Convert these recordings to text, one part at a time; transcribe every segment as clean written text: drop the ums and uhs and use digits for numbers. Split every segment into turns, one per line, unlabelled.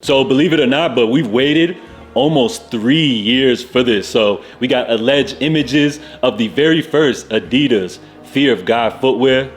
So believe it or not, but we've waited almost 3 years for this. So we got alleged images of the very first Adidas Fear of God footwear.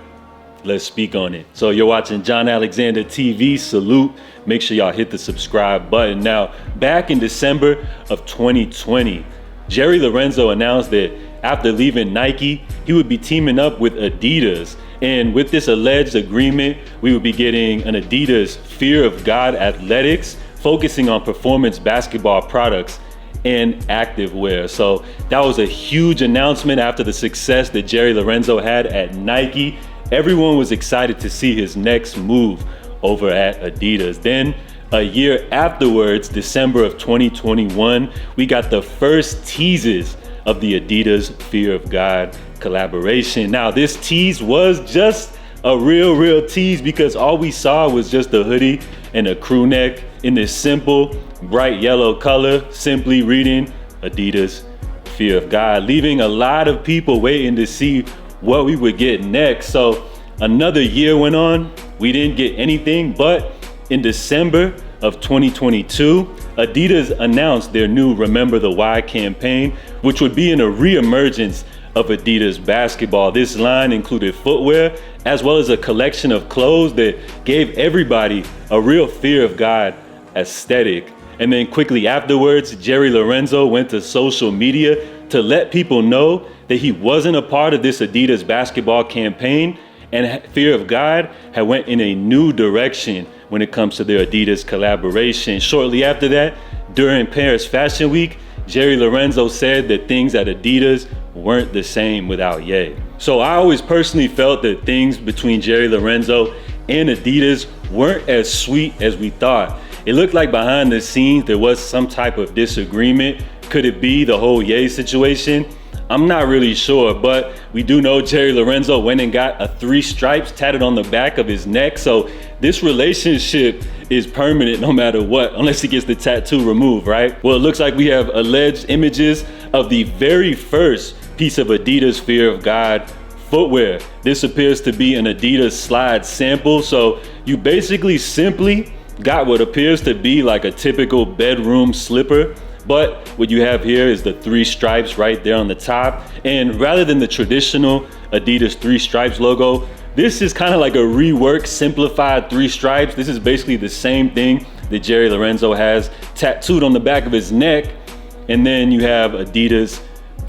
Let's speak on it. So you're watching John Alexander TV, salute. Make sure y'all hit the subscribe button. Now, back in December of 2020, Jerry Lorenzo announced that after leaving Nike, he would be teaming up with Adidas. And with this alleged agreement, we would be getting an Adidas Fear of God Athletics, focusing on performance basketball products and activewear. So that was a huge announcement after the success that Jerry Lorenzo had at Nike. Everyone was excited to see his next move over at Adidas. Then a year afterwards, December of 2021, we got the first teases of the Adidas Fear of God collaboration. Now, this tease was just a real tease because all we saw was just a hoodie and a crew neck in this simple, bright yellow color, simply reading Adidas Fear of God, leaving a lot of people waiting to see what we would get next. So another year went on, we didn't get anything, but in December of 2022, Adidas announced their new Remember the Why campaign, which would be in a re-emergence of Adidas basketball. This line included footwear, as well as a collection of clothes that gave everybody a real Fear of God aesthetic. And then quickly afterwards, Jerry Lorenzo went to social media to let people know that he wasn't a part of this Adidas basketball campaign, and Fear of God had went in a new direction when it comes to their Adidas collaboration. Shortly after that, during Paris Fashion Week, Jerry Lorenzo said that things at Adidas weren't the same without Ye. So I always personally felt that things between Jerry Lorenzo and Adidas weren't as sweet as we thought. It looked like behind the scenes there was some type of disagreement. Could it be the whole Ye situation? I'm not really sure, but we do know Jerry Lorenzo went and got a 3 stripes tatted on the back of his neck. So this relationship is permanent no matter what, unless he gets the tattoo removed, right? Well, it looks like we have alleged images of the very first piece of Adidas Fear of God footwear. This appears to be an Adidas slide sample. So you basically simply got what appears to be like a typical bedroom slipper. But what you have here is the 3 stripes right there on the top. And rather than the traditional Adidas 3 stripes logo, this is kind of like a reworked, simplified 3 stripes. This is basically the same thing that Jerry Lorenzo has tattooed on the back of his neck. And then you have Adidas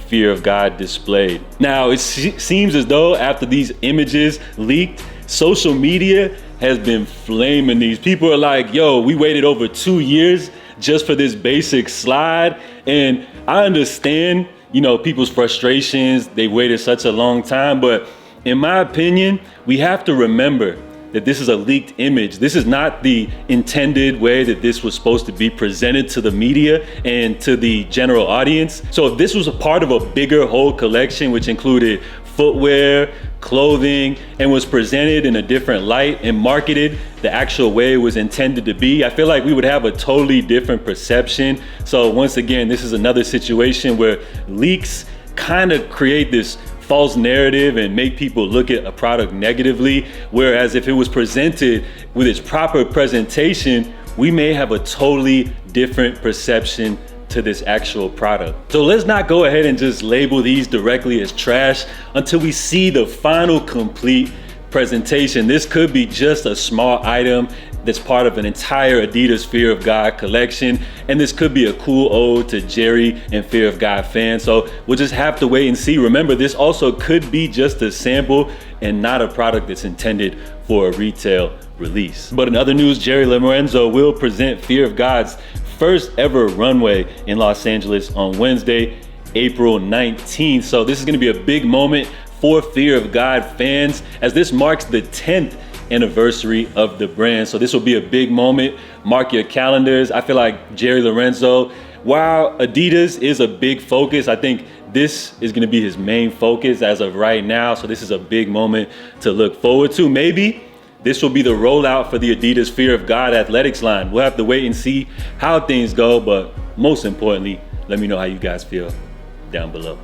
Fear of God displayed. Now, it seems as though after these images leaked, social media has been flaming these. People are like, yo, we waited over 2 years just for this basic slide. And I understand, people's frustrations. They waited such a long time, but in my opinion, we have to remember that this is a leaked image. This is not the intended way that this was supposed to be presented to the media and to the general audience. So if this was a part of a bigger whole collection, which included footwear, clothing, and was presented in a different light and marketed the actual way it was intended to be, I feel like we would have a totally different perception. So once again, this is another situation where leaks kind of create this false narrative and make people look at a product negatively, whereas if it was presented with its proper presentation, we may have a totally different perception to this actual product. So let's not go ahead and just label these directly as trash until we see the final complete presentation. This could be just a small item that's part of an entire Adidas Fear of God collection, and this could be a cool ode to Jerry and Fear of God fans. So we'll just have to wait and see. Remember, this also could be just a sample and not a product that's intended for a retail release. But in other news, Jerry Lorenzo will present Fear of God's first ever runway in Los Angeles on Wednesday, April 19th. So this is going to be a big moment for Fear of God fans, as this marks the 10th anniversary of the brand. So this will be a big moment. Mark your calendars. I feel like Jerry Lorenzo, while Adidas is a big focus, I think this is going to be his main focus as of right now. So this is a big moment to look forward to. Maybe this will be the rollout for the Adidas Fear of God athletics line. We'll have to wait and see how things go, but most importantly, let me know how you guys feel down below.